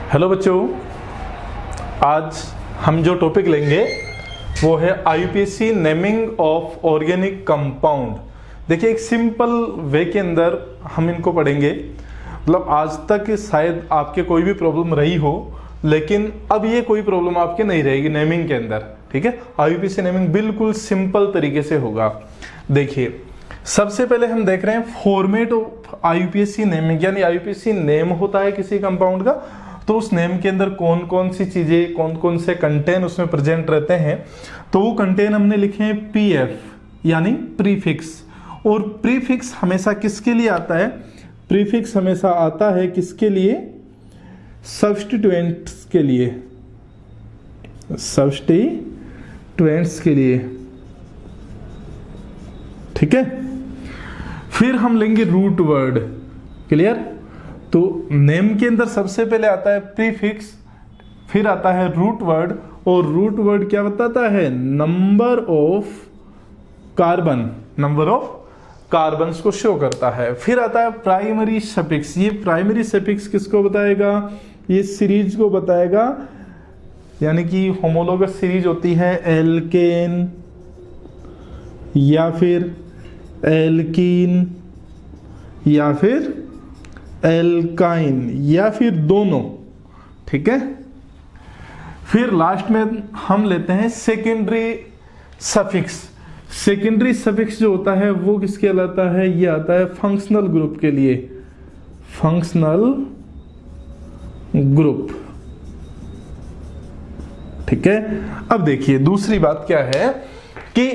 Hello बच्चों, आज हम जो टॉपिक लेंगे वो है IUPAC naming of organic compound. देखिए, एक सिंपल वे के अंदर हम इनको पढ़ेंगे। मतलब आज तक शायद आपके कोई भी प्रॉब्लम रही हो, लेकिन अब ये कोई प्रॉब्लम आपके नहीं रहेगी नेमिंग के अंदर। ठीक है, आईयूपीएसी नेमिंग बिल्कुल सिंपल तरीके से होगा। देखिए, सबसे पहले हम देख रहे हैं फॉर्मेट ऑफ आईयूपीएसी नेमिंग, यानी आईयूपीएसी नेम होता है किसी कंपाउंड का, तो उस नेम के अंदर कौन कौन सी चीजें, कौन कौन से कंटेन उसमें प्रेजेंट रहते हैं। तो वो कंटेन हमने लिखे हैं पीएफ, यानी प्रीफिक्स। और प्रीफिक्स हमेशा किसके लिए आता है? प्रीफिक्स हमेशा आता है किसके लिए? सब्स्टिट्यूएंट्स के लिए, सब्स्टिट्यूएंट्स के लिए। ठीक है, फिर हम लेंगे रूट वर्ड। क्लियर? तो नेम के अंदर सबसे पहले आता है प्रीफिक्स, फिर आता है रूट वर्ड, और रूट वर्ड क्या बताता है? Number of carbon, number of carbons को शो करता है। फिर आता है प्राइमरी सफिक्स। ये प्राइमरी सफिक्स किसको बताएगा? ये सीरीज को बताएगा, यानी कि होमोलोगस सीरीज होती है एल्केन या फिर एल्कीन या फिर एल्काइन या फिर दोनों। ठीक है, फिर लास्ट में हम लेते हैं सेकेंडरी सफिक्स। सेकेंडरी सफिक्स जो होता है वो किसके कहलाता है? ये आता है फंक्शनल ग्रुप के लिए, फंक्शनल ग्रुप। ठीक है, अब देखिए दूसरी बात क्या है कि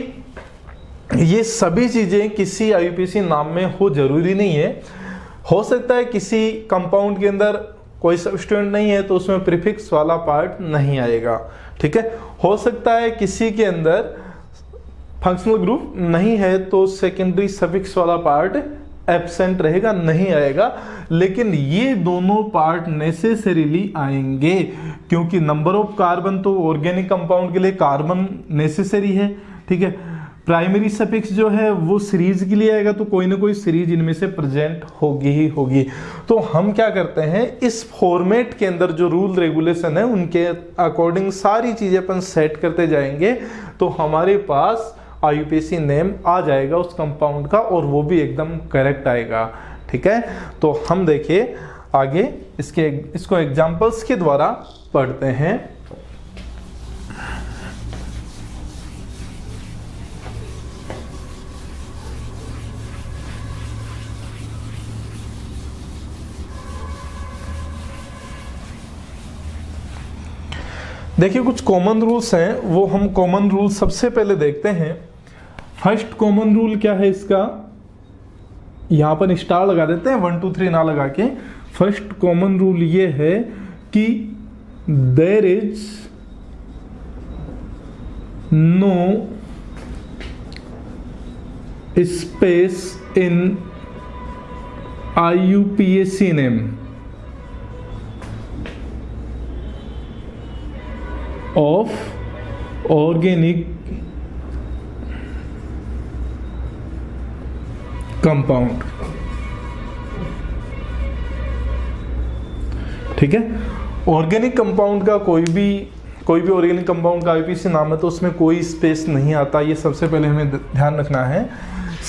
ये सभी चीजें किसी आईयूपीएसी नाम में हो जरूरी नहीं है। हो सकता है किसी कंपाउंड के अंदर कोई सब्स्टिट्यूएंट नहीं है तो उसमें प्रीफिक्स वाला पार्ट नहीं आएगा। ठीक है, हो सकता है किसी के अंदर फंक्शनल ग्रुप नहीं है तो सेकेंडरी सफिक्स वाला पार्ट एब्सेंट रहेगा, नहीं आएगा। लेकिन ये दोनों पार्ट नेसेसरीली आएंगे, क्योंकि नंबर ऑफ कार्बन तो ऑर्गेनिक कंपाउंड के लिए कार्बन नेसेसरी है। ठीक है, प्राइमरी सफिक्स जो है वो सीरीज के लिए आएगा, तो कोई ना कोई सीरीज इनमें से प्रेजेंट होगी ही होगी। तो हम क्या करते हैं, इस फॉर्मेट के अंदर जो रूल रेगुलेशन है उनके अकॉर्डिंग सारी चीजें अपन सेट करते जाएंगे, तो हमारे पास आईयूपीएसी नेम आ जाएगा उस कंपाउंड का, और वो भी एकदम करेक्ट आएगा। ठीक है, तो हम देखिए आगे इसको एग्जांपल्स के द्वारा पढ़ते हैं। देखिए, कुछ कॉमन रूल्स हैं, वो हम कॉमन रूल सबसे पहले देखते हैं। फर्स्ट कॉमन रूल क्या है इसका? यहां पर स्टार लगा देते हैं, 1 2 3 ना लगा के। फर्स्ट कॉमन रूल ये है कि there is no space in IUPAC name of organic compound. ठीक है, ऑर्गेनिक कंपाउंड का कोई भी ऑर्गेनिक कंपाउंड का आईयूपीएसी नाम है तो उसमें कोई स्पेस नहीं आता, ये सबसे पहले हमें ध्यान रखना है।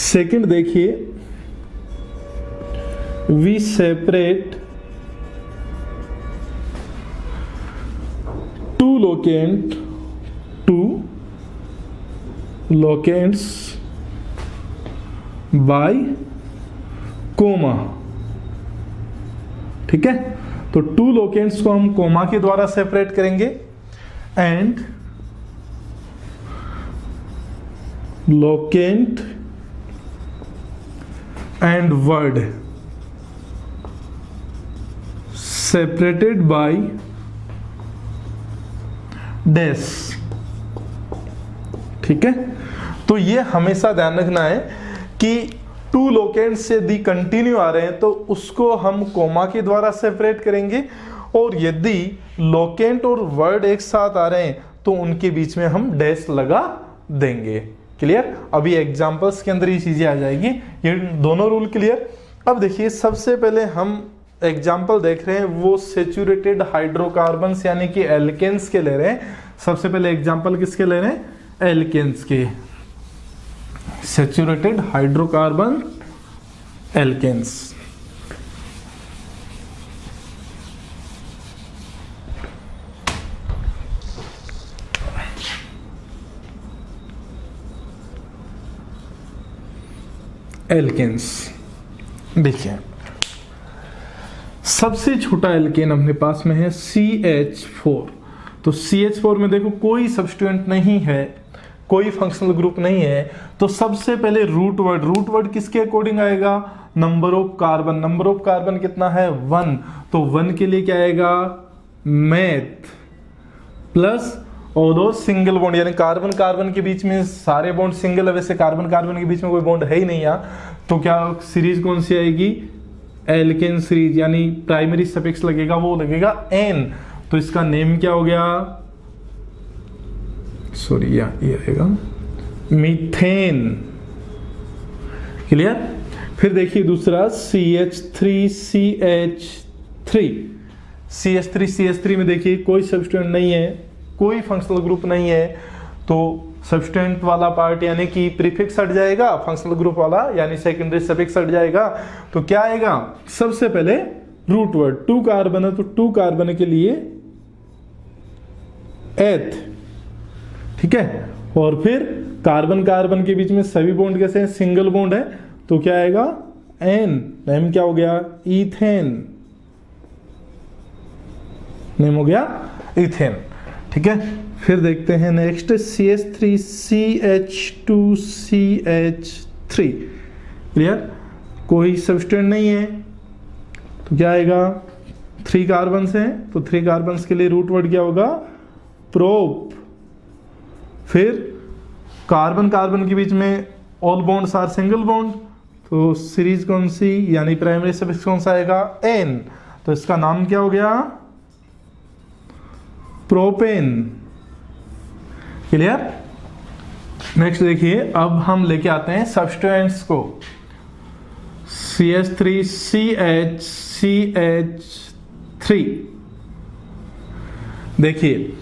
सेकंड देखिए, we separate two locants by comma. ठीक है, तो 2 लोकेंट्स को हम कोमा के द्वारा सेपरेट करेंगे, and locant and word separated by dash. ठीक है, तो ये हमेशा ध्यान रखना है कि 2 लोकेंट से यदि कंटिन्यू आ रहे हैं तो उसको हम कोमा के द्वारा सेपरेट करेंगे, और यदि लोकेंट और वर्ड एक साथ आ रहे हैं तो उनके बीच में हम डैश लगा देंगे। क्लियर? अभी एग्जांपल्स के अंदर ये चीजें आ जाएगी। ये दोनों रूल क्लियर। अब देखिए, सबसे पहले हम एग्जाम्पल देख रहे हैं वो सेचुरेटेड हाइड्रोकार्बन्स यानी कि एल्केन्स के ले रहे हैं। सबसे पहले एग्जाम्पल किसके ले रहे हैं? एल्केन्स के, सेचुरेटेड हाइड्रोकार्बन एल्केन्स। एल्केन्स देखिए, सबसे छोटा एल्केन अपने पास में है CH4। तो CH4 में देखो कोई सब्स्टिट्यूएंट नहीं है, कोई फंक्शनल ग्रुप नहीं है। तो सबसे पहले रूट वर्ड किसके अकॉर्डिंग आएगा? Number of carbon. Number of carbon कितना है? 1। तो 1 के लिए क्या आएगा? मैथ प्लस और दो सिंगल बॉन्ड, यानी कार्बन कार्बन के बीच में सारे बॉन्ड सिंगल है, वैसे कार्बन कार्बन के बीच में कोई बॉन्ड है ही नहीं यहाँ। तो क्या सीरीज कौन सी आएगी? एल्केन सीरीज, यानी प्राइमरी सफिक्स लगेगा वो लगेगा N। तो इसका नेम क्या हो गया? सॉरी ये आएगा मीथेन। क्लियर? फिर देखिए दूसरा CH3 में देखिए कोई सब्स्टिट्यूएंट नहीं है, कोई फंक्शनल ग्रुप नहीं है। तो सब्स्टिट्यूएंट वाला पार्ट यानी कि प्रीफिक्स हट जाएगा, फंक्शनल ग्रुप वाला यानी सेकेंडरी सफिक्स हट जाएगा। तो क्या आएगा? सबसे पहले रूट वर्ड, 2 कार्बन है तो 2 कार्बन के लिए एथ, ठीक है। और फिर कार्बन कार्बन के बीच में सभी बॉन्ड कैसे हैं? सिंगल बॉन्ड है। तो क्या आएगा? N। नेम क्या हो गया? इथेन। नेम हो गया इथेन, ठीक है। फिर देखते हैं नेक्स्ट CH3CH2CH3। क्लियर? कोई सब्स्टिट्यूएंट नहीं है तो क्या आएगा? 3 कार्बन हैं तो 3 कार्बन के लिए रूट वर्ड क्या होगा? प्रोप। फिर कार्बन कार्बन के बीच में all bonds are single bond, तो सीरीज कौन सी यानी प्राइमरी सफिक्स कौन सा आएगा? N। तो इसका नाम क्या हो गया? प्रोपेन। क्लियर? नेक्स्ट देखिए, अब हम लेके आते हैं सब्स्टिट्यूएंट्स को। CH3CH3। देखिए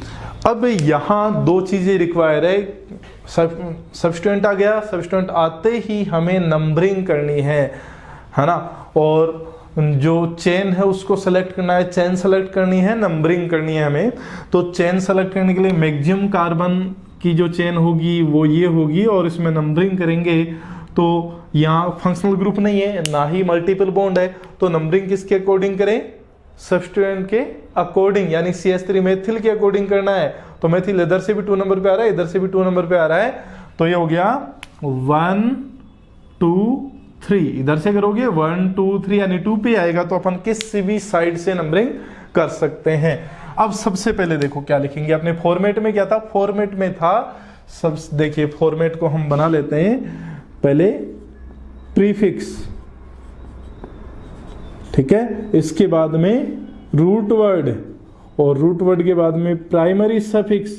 अब यहां 2 चीजें रिक्वायर है। सब्स्टिट्यूएंट आ गया, सब्स्टिट्यूएंट आते ही हमें नंबरिंग करनी है ना। और जो चेन है उसको सेलेक्ट करना है, चेन सेलेक्ट करनी है, नंबरिंग करनी है हमें। तो चेन सेलेक्ट करने के लिए मैक्सिमम कार्बन की जो चेन होगी वो ये होगी, और इसमें नंबरिंग करेंगे तो यहाँ फंक्शनल ग्रुप नहीं है ना ही मल्टीपल बॉन्ड है। तो नंबरिंग किसके अकॉर्डिंग करें? सब्स्टिट्यूएंट के अकॉर्डिंग, यानी CH3 मेथिल के अकॉर्डिंग करना है। तो मेथिल इधर से भी 2 नंबर पे आ रहा है, इधर से भी 2 नंबर पे आ रहा है। तो ये हो गया 1 2 3। इधर से करोगे 1 2 3 यानी 2 पे आएगा, तो अपन किसी भी साइड से नंबरिंग कर सकते हैं। अब सबसे पहले देखो क्या लिखेंगे अपने फॉर्मेट में। क्या था फॉर्मेट में? था सब, देखिए फॉर्मेट को हम बना लेते हैं। पहले प्रीफिक्स, ठीक है, इसके बाद में रूट वर्ड, और रूट वर्ड के बाद में प्राइमरी सफिक्स,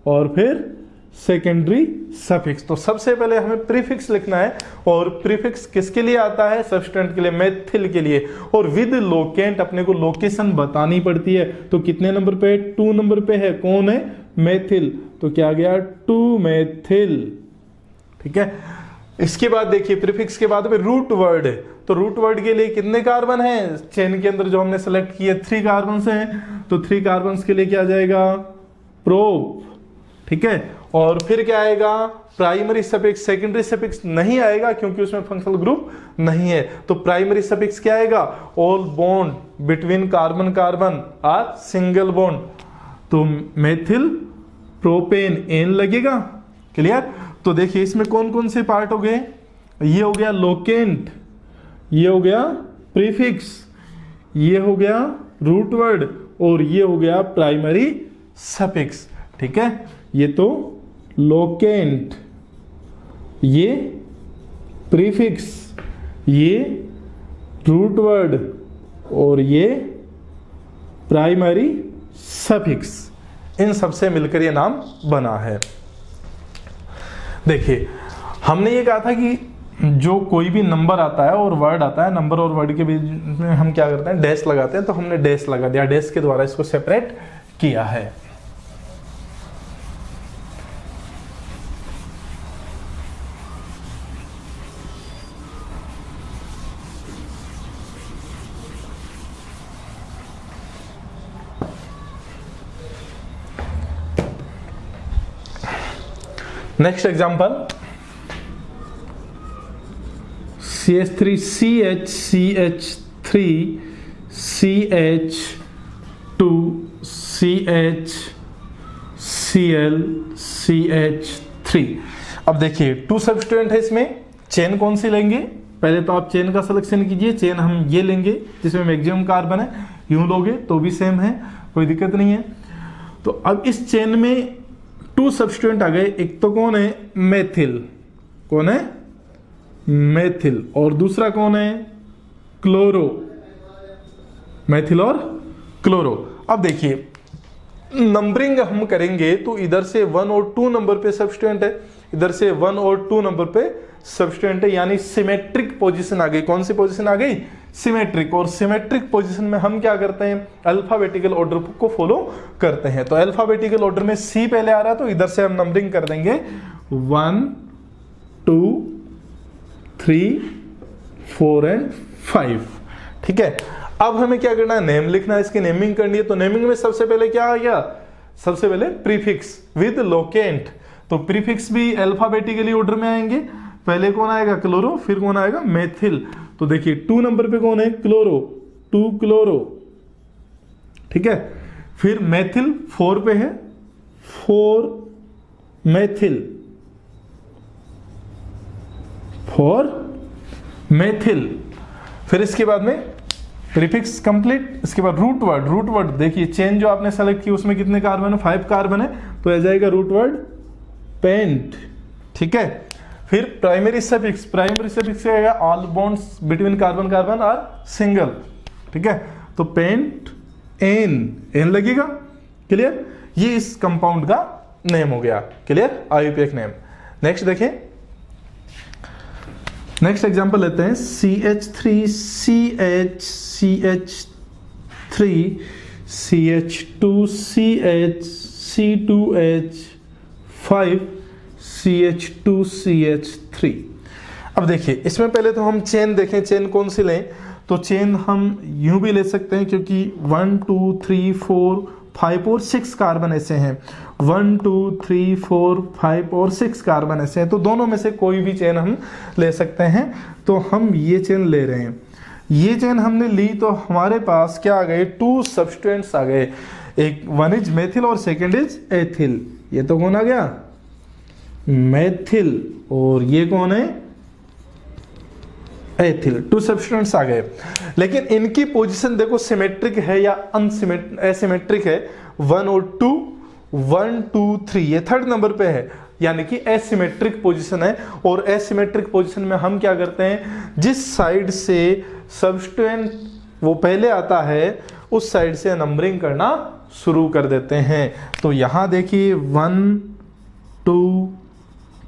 और फिर सेकेंडरी सफिक्स। तो सबसे पहले हमें प्रीफिक्स लिखना है, और प्रीफिक्स किसके लिए आता है? सब्स्टिट्यूएंट के लिए, मेथिल के लिए। और विद लोकेंट अपने को लोकेशन बतानी पड़ती है। तो कितने नंबर पे? 2 नंबर पे है। कौन है? मेथिल। तो क्या गया? 2 मेथिल, ठीक है। इसके बाद देखिए प्रीफिक्स के बाद में रूट वर्ड है। तो रूट वर्ड के लिए कितने कार्बन है चेन के अंदर जो हमने सेलेक्ट किए? 3 कार्बन हैं। तो 3 कार्बन के लिए क्या जाएगा? प्रोप, ठीक है। और फिर क्या आएगा? Primary suffix. सेकेंडरी सफिक्स नहीं आएगा क्योंकि उसमें फंक्शनल ग्रुप नहीं है। तो प्राइमरी सफिक्स क्या आएगा? All bond between carbon carbon are single bond. तो मेथिल प्रोपेन N लगेगा। क्लियर? तो देखिए इसमें कौन कौन से पार्ट हो गए? ये हो गया लोकेंट, ये हो गया प्रीफिक्स, ये हो गया रूट वर्ड, और ये हो गया प्राइमरी सफिक्स, ठीक है। ये तो लोकेंट, ये प्रीफिक्स, ये रूट वर्ड, और ये प्राइमरी सफिक्स। इन सबसे मिलकर ये नाम बना है। देखिए हमने ये कहा था कि जो कोई भी नंबर आता है और वर्ड आता है, नंबर और वर्ड के बीच में हम क्या करते हैं, डैश लगाते हैं। तो हमने डैश लगा दिया, डैश के द्वारा इसको सेपरेट किया है। Next example, CH3 CH CH3 CH2 CH Cl CH3। अब देखिए 2 सब्स्टिट्यूएंट है, इसमें चेन कौन सी लेंगे, पहले तो आप चेन का सिलेक्शन कीजिए। चेन हम ये लेंगे जिसमें मैक्सिमम कार्बन है, यूं लोगे तो भी सेम है, कोई दिक्कत नहीं है। तो अब इस चेन में 2 सब्स्टिट्यूएंट आ गए। एक तो कौन है, मेथिल, कौन है, मेथिल, और दूसरा कौन है, क्लोरो, मेथिल और क्लोरो। अब देखिए नंबरिंग हम करेंगे तो इधर से 1 और 2 नंबर पे सब्स्टिट्यूएंट है, इधर से 1 और 2 नंबर पे सब्स्टिट्यूएंट है, यानी सिमेट्रिक पोजीशन आ गई। कौन सी पोजीशन आ गई, सिमेट्रिक। और सिमेट्रिक पोजीशन में हम क्या करते हैं, अल्फाबेटिकल ऑर्डर को फॉलो करते हैं। तो अल्फाबेटिकल ऑर्डर में सी पहले आ रहा है तो इधर से हम नंबरिंग कर देंगे 1 2 3 4 एंड 5। ठीक है, अब हमें क्या करना है, नेम लिखना है, इसकी नेमिंग करनी है। तो नेमिंग में सबसे पहले क्या आ गया, सबसे पहले प्रीफिक्स विद लोकेंट। तो प्रीफिक्स भी अल्फाबेटिकली ऑर्डर में आएंगे। पहले कौन आएगा, क्लोरो, फिर कौन आएगा, मेथिल। तो देखिए 2 नंबर पे कौन है, क्लोरो, 2 क्लोरो। ठीक है, फिर मेथिल 4 पे है, 4 मेथिल, 4 मेथिल। फिर इसके बाद में प्रीफिक्स कंप्लीट। इसके बाद रूट वर्ड, रूट वर्ड देखिए चेन जो आपने सेलेक्ट की उसमें कितने कार्बन है, 5 कार्बन है, तो आ जाएगा रूट वर्ड पेंट। ठीक है, फिर प्राइमरी सफिक्स, प्राइमरी सफिक्स क्या आएगा, all bonds between carbon carbon are single. ठीक है, तो पेंट एन लगेगा। क्लियर, ये इस कंपाउंड का नेम हो गया। Clear, IUPAC name. नेक्स्ट देखें, नेक्स्ट एग्जांपल लेते हैं, CH3 CH CH3 CH2 CH C2H 5 CH2 CH3। अब देखिए इसमें पहले तो हम चेन देखें, चेन कौन सी लें। तो चेन हम यूं भी ले सकते हैं क्योंकि 1 2 3 4 5 और 6 कार्बन ऐसे हैं, 1 2 3 4 5 और 6 कार्बन ऐसे हैं। तो दोनों में से कोई भी चेन हम ले सकते हैं। तो हम ये चेन ले रहे हैं, ये चेन हमने ली तो हमारे पास क्या आ गए, 2 सब्स्टिट्यूएंट्स आ गए। एक 1 इज मेथिल और सेकेंड इज एथिल। ये तो कौन आ गया, मेथिल, और ये कौन है, एथिल। 2 सब्स्टिट्यूएंट्स आ गए। लेकिन इनकी पोजीशन देखो सिमेट्रिक है या एसिमेट्रिक है। 1 और 2, 1 2 3 ये 3rd नंबर पे है, यानी कि एसिमेट्रिक पोजीशन है। और एसिमेट्रिक पोजीशन में हम क्या करते हैं, जिस साइड से सब्स्टिट्यूएंट वो पहले आता है उस साइड से नंबरिंग करना शुरू कर देते हैं। तो यहां देखिए 1 2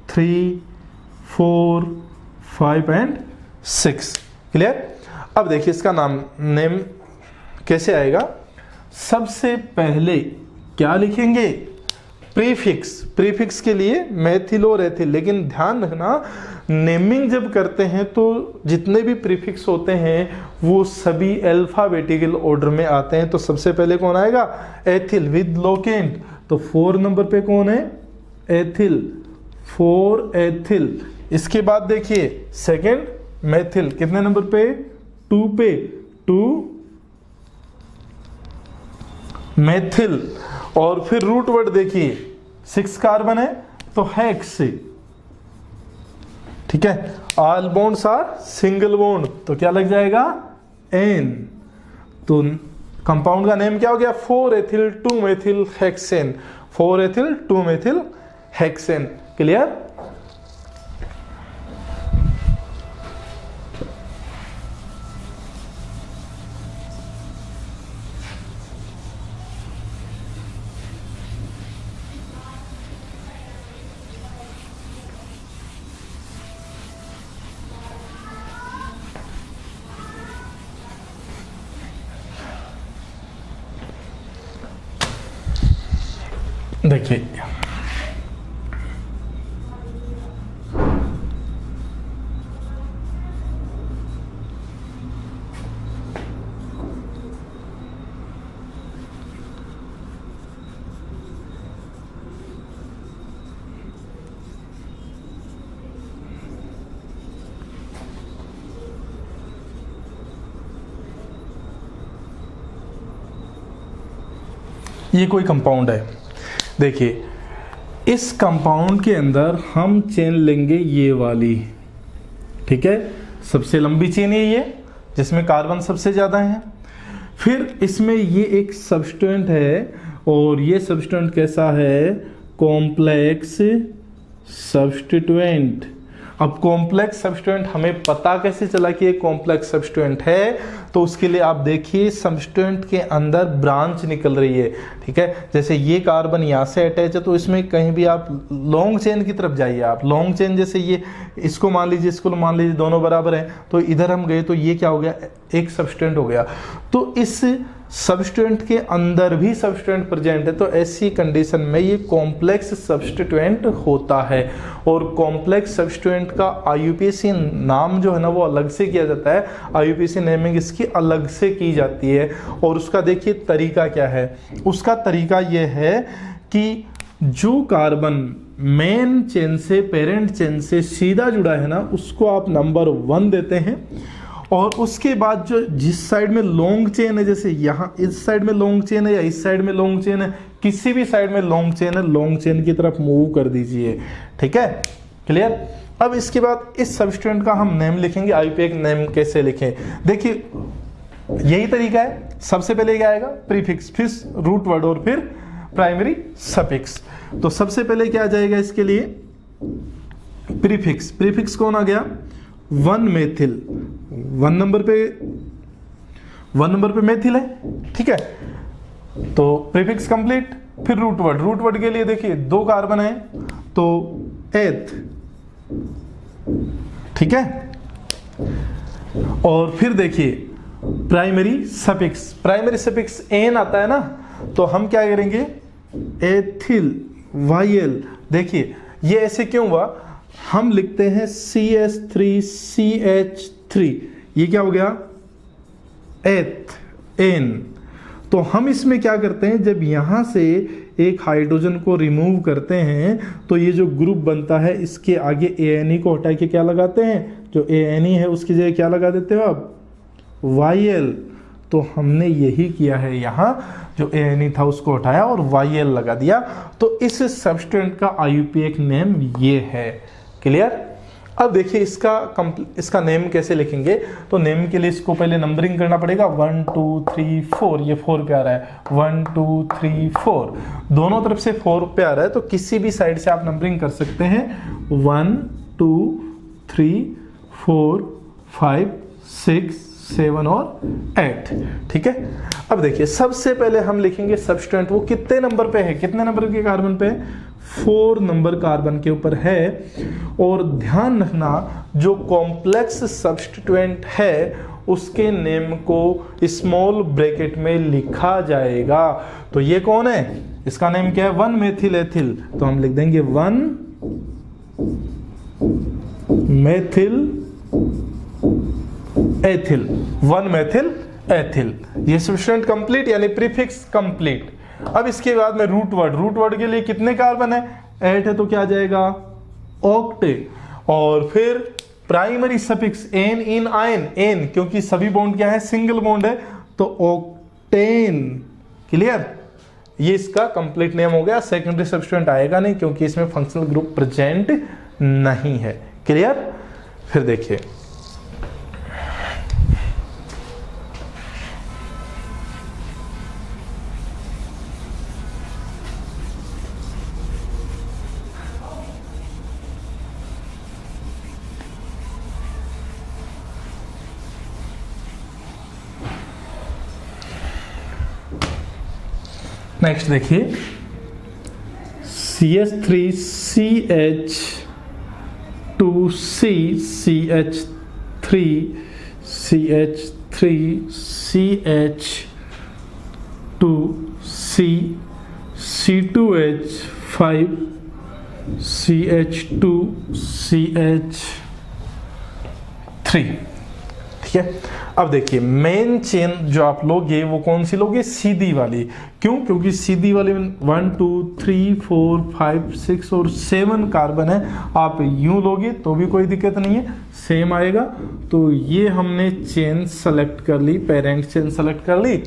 3 4 5 एंड 6। क्लियर। अब देखिए इसका नेम कैसे आएगा। सबसे पहले क्या लिखेंगे, प्रीफिक्स। प्रीफिक्स के लिए मेथिल और एथिल, लेकिन ध्यान रखना नेमिंग जब करते हैं तो जितने भी प्रीफिक्स होते हैं वो सभी अल्फाबेटिकल ऑर्डर में आते हैं। तो सबसे पहले कौन आएगा, एथिल विद लोकेंट। तो 4 नंबर पे कौन है, एथिल, 4 एथिल। इसके बाद देखिए सेकेंड मेथिल, कितने नंबर पे, 2 पे, 2 मेथिल। और फिर रूट वर्ड देखिए 6 कार्बन है तो हेक्स। ठीक है, all bonds are single bond, तो क्या लग जाएगा, एन। तो कंपाउंड का नेम क्या हो गया, 4 ethyl 2 methyl hexane, 4 ethyl 2 methyl hexane. Clear. देखिए ये कोई कंपाउंड है। देखिए इस कंपाउंड के अंदर हम चेन लेंगे ये वाली, ठीक है, सबसे लंबी चेन ये जिसमें कार्बन सबसे ज़्यादा है। फिर इसमें ये एक सब्स्टिट्यूएंट है और ये सब्स्टिट्यूएंट कैसा है, कॉम्प्लेक्स सब्स्टिट्यूएंट। अब कॉम्प्लेक्स सब्स्टिट्यूएंट हमें पता कैसे चला कि ये कॉम्प्लेक्स सब्स्टिट्यूएंट है, तो उसके लिए आप देखिए सब्स्टिट्यूएंट के अंदर ब्रांच निकल रही है, ठीक है। जैसे ये कार्बन यहाँ से अटैच है तो इसमें कहीं भी आप लॉन्ग चेन की तरफ जाइए, आप लॉन्ग चेन जैसे ये इसको मान लीजिए, इसको मान लीजिए, दोनों बराबर हैं, तो इधर हम गए तो ये क्या हो गया, एक सब्स्टिट्यूएंट हो गया। तो इस सब्स्टिट्यूएंट के अंदर भी सब्स्टिट्यूएंट प्रेजेंट है, तो ऐसी कंडीशन में ये कॉम्प्लेक्स सब्स्टिट्यूएंट होता है। और कॉम्प्लेक्स सब्स्टिट्यूएंट का आईयूपीएसी नाम जो है ना वो अलग से किया जाता है, आईयूपीएसी नेमिंग इसकी अलग से की जाती है। और उसका देखिए तरीका क्या है, उसका तरीका ये है कि जो कार्बन मेन चेन से, पेरेंट चेन से सीधा जुड़ा है ना, उसको आप नंबर 1 देते हैं। और उसके बाद जो जिस साइड में लॉन्ग चेन है, जैसे यहाँ इस साइड में लॉन्ग चेन है या इस साइड में लॉन्ग चेन है, किसी भी साइड में लॉन्ग चेन है, लॉन्ग चेन की तरफ मूव कर दीजिए, ठीक है, क्लियर। अब इसके बाद इस सब्स्टिट्यूएंट का हम नेम लिखेंगे, आईयूपीएसी नेम कैसे लिखें, देखिए यही तरीका है। सबसे पहले क्या आएगा, प्रीफिक्स, फिर रूट वर्ड और फिर प्राइमरी सफिक्स। तो सबसे पहले क्या आ जाएगा इसके लिए, प्रीफिक्स। प्रीफिक्स कौन आ गया, 1 मेथिल, 1 नंबर पे मेथिल है, ठीक है। तो प्रीफिक्स कंप्लीट। फिर रूट वर्ड, रूट वर्ड के लिए देखिए 2 कार्बन है तो एथ, ठीक है। और फिर देखिए primary suffix, primary suffix N आता है ना, तो हम क्या करेंगे, एथिल वायल। देखिए ये ऐसे क्यों हुआ, हम लिखते हैं CH3CH3, ये क्या हो गया, एथ एन। तो हम इसमें क्या करते हैं, जब यहां से एक हाइड्रोजन को रिमूव करते हैं तो ये जो ग्रुप बनता है इसके आगे ANE को हटा के क्या लगाते हैं, जो ANE है उसकी जगह क्या लगा देते हो आप, YL। तो हमने यही किया है, यहाँ जो ANE था उसको हटाया और YL लगा दिया। तो इस सब्स्टिट्यूएंट का आईयूपीएसी नेम ये है, क्लियर। अब देखिए इसका नेम कैसे लिखेंगे, तो नेम के लिए इसको पहले नंबरिंग करना पड़ेगा, 1 2 3 4, ये 4 पे आ रहा है, 1 2 3 4, दोनों तरफ से 4 पे आ रहा है, तो किसी भी साइड से आप नंबरिंग कर सकते हैं, 1 2 3 4 5 6 7 और 8, ठीक है। अब देखिए सबसे पहले हम लिखेंगे सब्स्टिट्यूएंट, वो कितने नंबर पे है, कितने नंबर के कार्बन पे, 4 नंबर कार्बन के ऊपर है। और ध्यान रखना जो कॉम्प्लेक्स सब्स्टिट्यूएंट है उसके नेम को स्मॉल ब्रैकेट में लिखा जाएगा। तो ये कौन है, इसका नेम क्या है, 1 मेथिल एथिल, तो हम लिख देंगे 1 मेथिल एथिल, 1 मेथिल एथिल। ये सब्स्टिट्यूएंट कंप्लीट यानी प्रीफिक्स कंप्लीट। अब इसके बाद में रूट वर्ड, रूट वर्ड के लिए कितने कार्बन है, 8 है, तो क्या आ जाएगा, ऑक्टे। और फिर primary suffix N in ion, N क्योंकि सभी बॉन्ड क्या है, सिंगल बॉन्ड है, तो ऑक्टेन, क्लियर। ये इसका कंप्लीट नेम हो गया। सेकेंडरी सब्स्टिट्यूएंट आएगा नहीं क्योंकि इसमें फंक्शनल ग्रुप प्रेजेंट नहीं है, क्लियर। फिर देखिए नेक्स्ट देखिए CH3CH2C CH3CH2C C2H5 CH2 CH3, ठीक है। अब देखिए मेन चेन जो आप लोगे वो कौन सी लोगे, सीधी वाली। क्यों? क्योंकि सीधी वाली 1 2 3 4 5 6 और 7 कार्बन है। आप यूं लोगे तो भी कोई दिक्कत नहीं है, सेम आएगा। तो ये हमने चेन सेलेक्ट कर ली, पेरेंट चेन सेलेक्ट कर ली।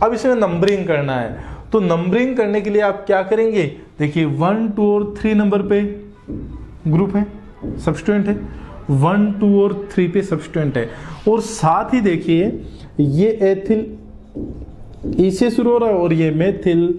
अब इसमें नंबरिंग करना है, तो नंबरिंग करने के लिए आप क्या करेंगे, देखिए 1 2 और 3 नंबर पे ग्रुप है, सब्स्टिट्यूएंट है, 1 2 और 3 पे सब्स्टिट्यूएंट है। और साथ ही देखिए ये एथिल ई से शुरू हो रहा है और ये मेथिल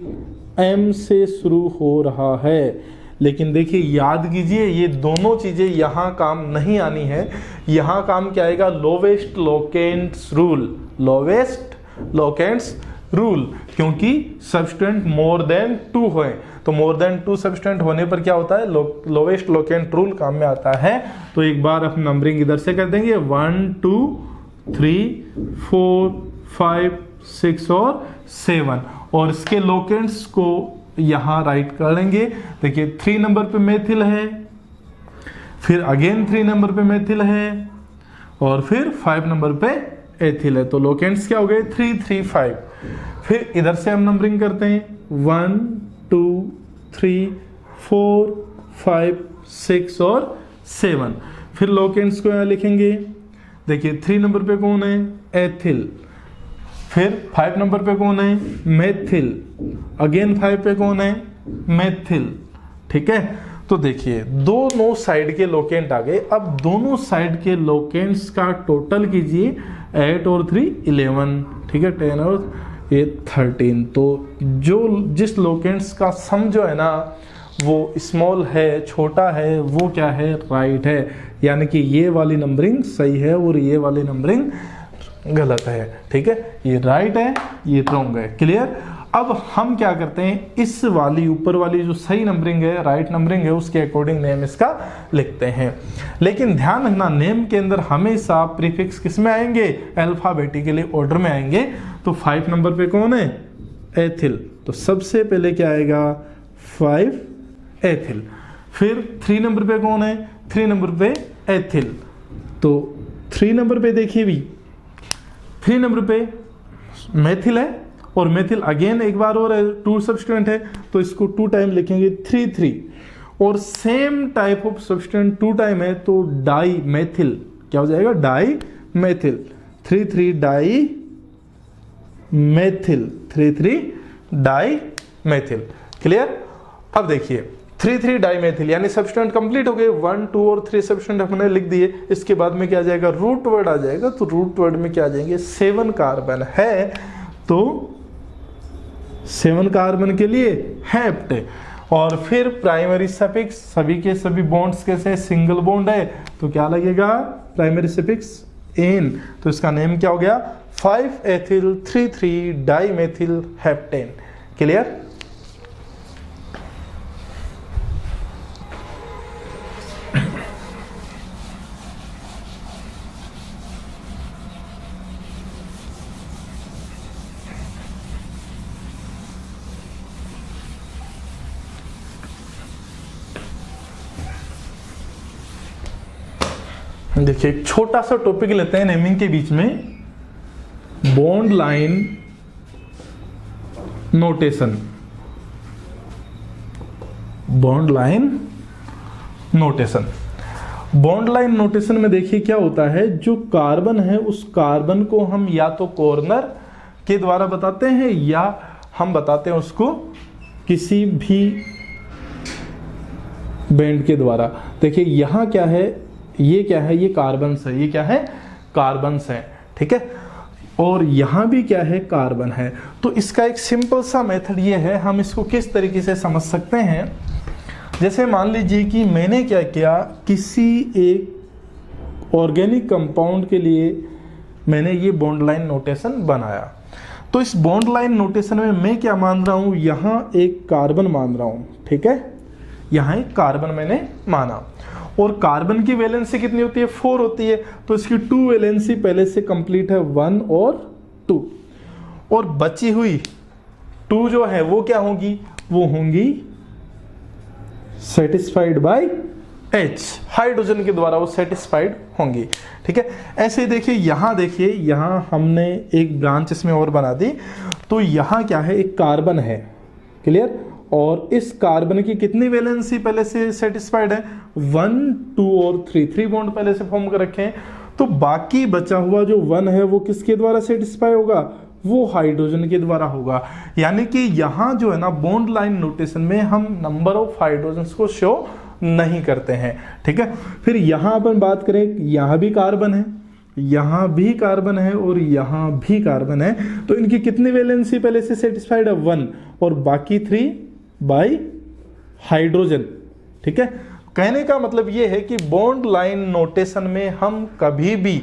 एम से शुरू हो रहा है। लेकिन देखिए याद कीजिए ये दोनों चीजें यहां काम नहीं आनी है। यहां काम क्या आएगा, lowest locants rule, lowest locants rule, क्योंकि सब्स्टिट्यूएंट मोर देन 2 है। तो मोर देन 2 सब्स्टिट्यूएंट होने पर क्या होता है, लोवेस्ट लोकेंट रूल काम में आता है। तो एक बार अपनी नंबरिंग इधर से कर देंगे, 1 2 3 4 5 6 और 7, और इसके लोकेंट्स को यहां राइट कर लेंगे। देखिए 3 नंबर पे मेथिल है, फिर अगेन 3 नंबर पे मेथिल है, और फिर 5 नंबर पे एथिल है। तो लोकेंट्स क्या हो गए, 3 3 5। फिर इधर से हम नंबरिंग करते हैं, 1 2 3 4 5 6 और 7। फिर लोकेंट्स को यहां लिखेंगे। देखिए 3 नंबर पे कौन है, एथिल, फिर 5 नंबर पे कौन है, मेथिल, अगेन 5 पे कौन है, मेथिल, ठीक है। तो देखिए दोनों साइड के लोकेंट आ गए। अब दोनों साइड के लोकेंट्स का टोटल कीजिए, 8 और 3 11, ठीक है, 10 और 8 13। तो जो जिस लोकेंट्स का सम जो है ना वो स्मॉल है, छोटा है, वो क्या है, राइट है। यानी कि ये वाली नंबरिंग सही है और ये वाली नंबरिंग गलत है, ठीक है। ये राइट है, ये रॉन्ग है, क्लियर। अब हम क्या करते हैं, इस वाली ऊपर वाली जो सही नंबरिंग है, राइट नंबरिंग है, उसके अकॉर्डिंग नेम इसका लिखते हैं। लेकिन ध्यान रखना नेम के अंदर हमेशा प्रीफिक्स किस में आएंगे, अल्फाबेटिकली ऑर्डर में आएंगे। तो 5 नंबर पे कौन है, एथिल, तो सबसे पहले क्या आएगा, 5 एथिल। फिर 3 नंबर पे कौन है, 3 नंबर पे एथिल। तो 3 नंबर पे देखिए भी 3 नंबर पे मेथिल है, और मेथिल अगेन एक बार और 2 सब्स्टिट्यूएंट है, तो इसको 2 टाइम लिखेंगे, 3 3। और same type of substituent 2 time है, तो डाई मेथिल क्या हो जाएगा, di methyl, 3 3 di methyl, 3 3 di methyl, clear. अब देखिए 3 3 डाई मेथिल यानी सब्स्टिट्यूएंट कंप्लीट हो गए, 1 2 और 3 सब्स्टिट्यूएंट हमने लिख दिए। इसके बाद में क्या आ जाएगा, रूट वर्ड आ जाएगा। तो रूट वर्ड में क्या आ जाएंगे, 7 कार्बन है, तो 7 कार्बन के लिए हेप्ट। और फिर प्राइमरी सफिक्स, सभी के सभी बॉन्ड्स कैसे, सिंगल बॉन्ड है, तो क्या लगेगा, प्राइमरी सफिक्स एन। तो इसका नेम क्या हो गया, 5 ethyl 3 3 di methyl heptane, clear. देखिए एक छोटा सा टॉपिक लेते हैं नेमिंग के बीच में, bond line notation. Bond line notation, bond line notation में देखिए क्या होता है, जो कार्बन है उस कार्बन को हम या तो कॉर्नर के द्वारा बताते हैं या हम बताते हैं उसको किसी भी बैंड के द्वारा। देखिए यहां क्या है, ये क्या है, ये कार्बन्स है, ये क्या है, कार्बन्स है, ठीक है। और यहां भी क्या है, कार्बन है। तो इसका एक सिंपल सा मेथड ये है, हम इसको किस तरीके से समझ सकते हैं। जैसे मान लीजिए कि मैंने क्या किया, किसी एक ऑर्गेनिक कंपाउंड के लिए मैंने ये बॉन्ड लाइन नोटेशन बनाया। तो इस बॉन्ड लाइन नोटेशन में मैं क्या मान रहा हूं, यहां एक कार्बन मान रहा हूं, ठीक है, यहां एक कार्बन मैंने माना। और कार्बन की वैलेंसी कितनी होती है, 4 होती है। तो इसकी 2 वैलेंसी पहले से कंप्लीट है, 1 और 2। और बची हुई 2 जो है वो क्या होगी, वो होंगी सेटिस्फाइड बाय H, हाइड्रोजन के द्वारा वो सेटिस्फाइड होंगी। ठीक है, ऐसे ही देखिए यहाँ हमने एक ब्रांच इसमें और बना दी, तो यहाँ क्या है, एक कार्बन है, क्लियर, और इस कार्बन की कितनी वैलेंसी पहले से सेटिस्फाइड है, 1 2 और 3 बॉन्ड पहले से फॉर्म कर रखे हैं, तो बाकी बचा हुआ जो 1 है वो किसके द्वारा सेटिस्फाई होगा, वो हाइड्रोजन के द्वारा होगा। यानी कि यहाँ जो है ना बॉन्ड लाइन नोटेशन में हम नंबर ऑफ हाइड्रोजन को शो नहीं करते हैं। ठीक है, फिर यहाँ अपन बात करें, यहाँ भी कार्बन है, यहाँ भी कार्बन है और यहाँ भी कार्बन है, तो इनकी कितनी वैलेंसी पहले से सेटिस्फाइड है, 1, और बाकी 3 बाय हाइड्रोजन। ठीक है, कहने का मतलब ये है कि बॉन्ड लाइन नोटेशन में हम कभी भी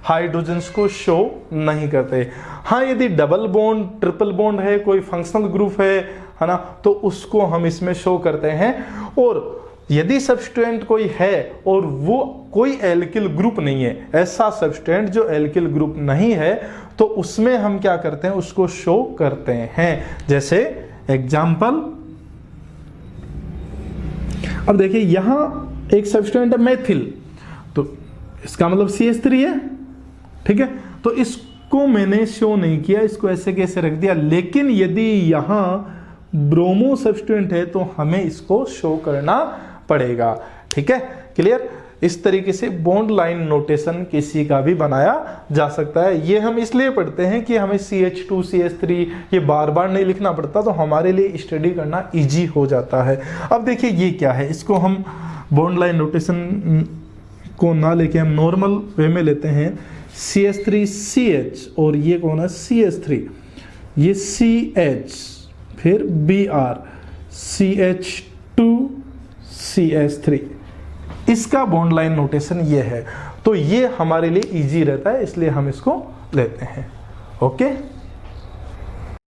हाइड्रोजन्स को शो नहीं करते। हाँ, यदि डबल बॉन्ड, ट्रिपल बॉन्ड है, कोई फंक्शनल ग्रुप है ना, तो उसको हम इसमें शो करते हैं। और यदि सब्सटेंट कोई है और वो कोई एल्किल ग्रुप नहीं है, ऐसा सब्सटेंट जो एल्किल ग्रुप नहीं है, तो उसमें हम क्या करते हैं, उसको शो करते हैं। जैसे एग्जाम्पल, अब देखिए यहां एक सब्सटेंट है मेथिल, तो इसका मतलब CH3 है। ठीक है, तो इसको मैंने शो नहीं किया, इसको ऐसे कैसे रख दिया, लेकिन यदि यहां ब्रोमो सब्सटेंट है तो हमें इसको शो करना पड़ेगा। ठीक है, क्लियर। इस तरीके से बॉन्ड लाइन नोटेशन किसी का भी बनाया जा सकता है। ये हम इसलिए पढ़ते हैं कि हमें CH2 CH3 ये बार बार नहीं लिखना पड़ता, तो हमारे लिए स्टडी करना इजी हो जाता है। अब देखिए ये क्या है, इसको हम बॉन्ड लाइन नोटेशन को ना लेके हम नॉर्मल वे में लेते हैं। CH3CH और ये कौन है, CH3, ये CH, फिर Br, CH2 CH3, इसका बॉन्ड लाइन नोटेशन ये है। तो ये हमारे लिए इजी रहता है, इसलिए हम इसको लेते हैं। ओके।